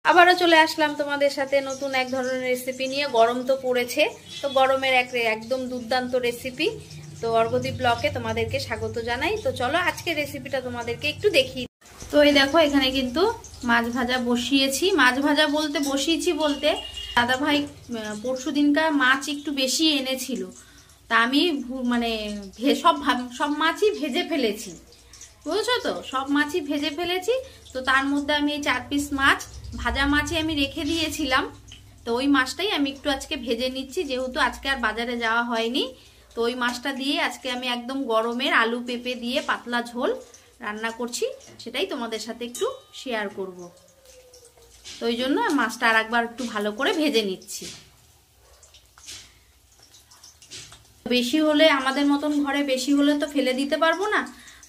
আবারও চলে আসলাম তোমাদের সাথে নতুন এক ধরনের রেসিপি নিয়ে। গরম তো পড়েছে, তো গরমের একদম দুর্দান্ত রেসিপি। তো অর্ঘদীপ ব্লগে তোমাদেরকে স্বাগত জানাই। তো চলো আজকে রেসিপিটা তোমাদেরকে একটু দেখি। তো এই দেখো এখানে কিন্তু মাছ ভাজা বসিয়েছি। মাছ ভাজা বলতে দাদা ভাই পরশু দিনকার মাছ একটু বেশি এনেছিল, তা আমি মানে সব মাছই ভেজে ফেলেছি, বুঝছো তো, সব মাছই ভেজে ফেলেছি। তো তার মধ্যে আমি এই 4 পিস মাছ ভাজা মাছই আমি রেখে দিয়েছিলাম। তো ওই মাছটাই আমি একটু আজকে ভেজে নিচ্ছি, যেহেতু আজকে আর বাজারে যাওয়া হয়নি। তো ওই মাছটা দিয়ে আজকে আমি একদম গরমের আলু পেঁপে দিয়ে পাতলা ঝোল রান্না করছি, সেটাই তোমাদের সাথে একটু শেয়ার করব। তো ওই জন্য মাছটা আর একবার একটু ভালো করে ভেজে নিচ্ছি। বেশি হলে, আমাদের মতন ঘরে বেশি হলে তো ফেলে দিতে পারবো না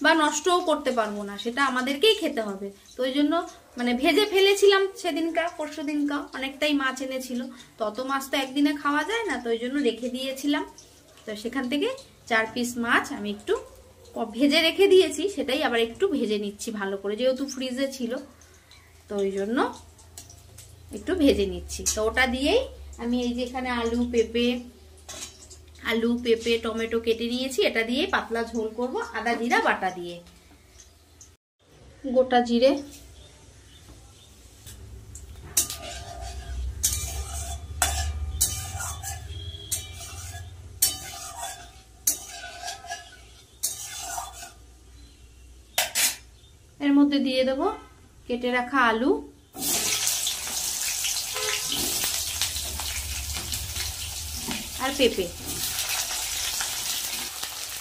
বা নষ্টও করতে পারবো না, সেটা আমাদেরকেই খেতে হবে। তো ওই জন্য মানে ভেজে ফেলেছিলাম সেদিনকা, পরশু দিনকা অনেকটাই মাছ এনেছিল। তত মাছ তো একদিনে খাওয়া যায় না, তো ওই জন্য রেখে দিয়েছিলাম। তো সেখান থেকে 4 পিস মাছ আমি একটু ভেজে রেখে দিয়েছি, সেটাই আবার একটু ভেজে নিচ্ছি ভালো করে, যেহেতু ফ্রিজে ছিল। তো ওই জন্য একটু ভেজে নিচ্ছি। তো ওটা দিয়েই আমি এই যে এখানে আলু পেঁপে টমেটো কেটে নিয়েছি, এটা দিয়ে পাতলা ঝোল করব আদা জিরা বাটা দিয়ে। গোটা জিরে, এর মধ্যে দিয়ে দেব কেটে রাখা আলু, আর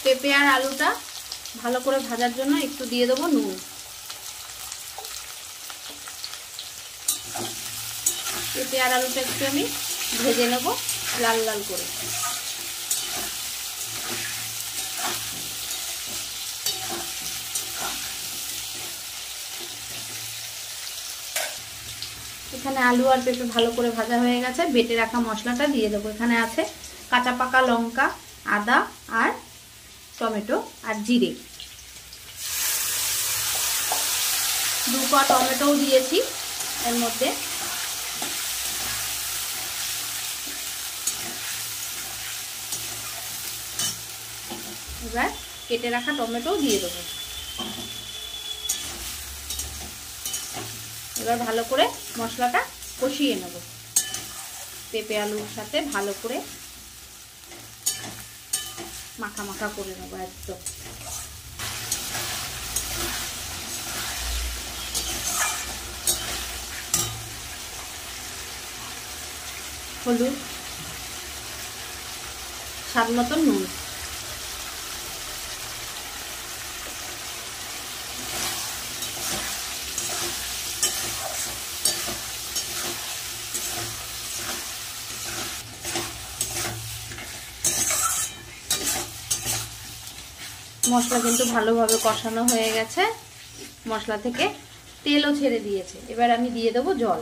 পেঁপে আর আলুটা ভালো করে ভাজার জন্য একটু দিয়ে দেবো নুন। পেঁপে আর আলুটা একটু আমি ভেজে নেব লাল লাল করে। এখানে আলু আর পেঁপে ভালো করে ভাজা হয়ে গেছে, বেটে রাখা মশলাটা দিয়ে দেবো। এখানে আছে কাঁচা পাকা লঙ্কা, আদা আর টমেটো আর জিরে। 2 পা টমেটোও দিয়েছি এর মধ্যে। এবার কেটে রাখা টমেটোও দিয়ে দেবো। এবার ভালো করে মশলাটা কষিয়ে নেব, পেঁপে আলুর সাথে ভালো করে মাখা মাখা করে নেবো একদম। হলুদ, স্বাদ মতন নুন, মশলা কিন্তু ভালোভাবে কষানো হয়ে গেছে, মশলা থেকে তেলও ছেড়ে দিয়েছে। এবার আমি দিয়ে দেবো জল।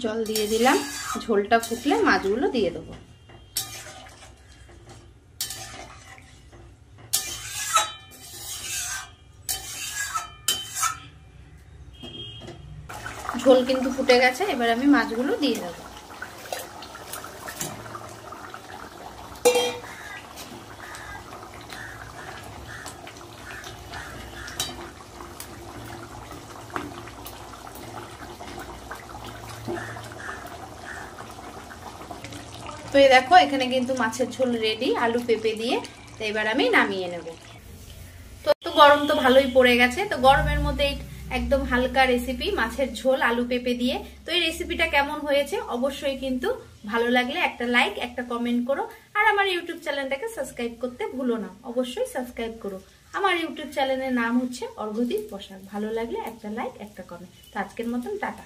জল দিয়ে দিলাম, ঝোলটা ফুটলে মাছগুলো দিয়ে দেবো। ঝোল কিন্তু ফুটে গেছে, এবার আমি মাছগুলো দিয়ে দেবো। তো এই দেখো এখানে কিন্তু মাছের ঝোল রেডি আলু পেঁপে দিয়ে। তো এবার আমি নামিয়ে নেব। তো গরম তো ভালোই পড়ে গেছে, তো গরমের মধ্যে একদম হালকা রেসিপি মাছের ঝোল আলু পেঁপে দিয়ে। তো এই রেসিপিটা কেমন হয়েছে অবশ্যই কিন্তু ভালো লাগলে একটা লাইক একটা কমেন্ট করো, আর আমার ইউটিউব চ্যানেলটাকে সাবস্ক্রাইব করতে ভুলো না, অবশ্যই সাবস্ক্রাইব করো। আমার ইউটিউব চ্যানেলের নাম হচ্ছে অর্ঘদীপ পোশাক। ভালো লাগলে একটা লাইক একটা কমেন্ট। তো আজকের মতন টাটা।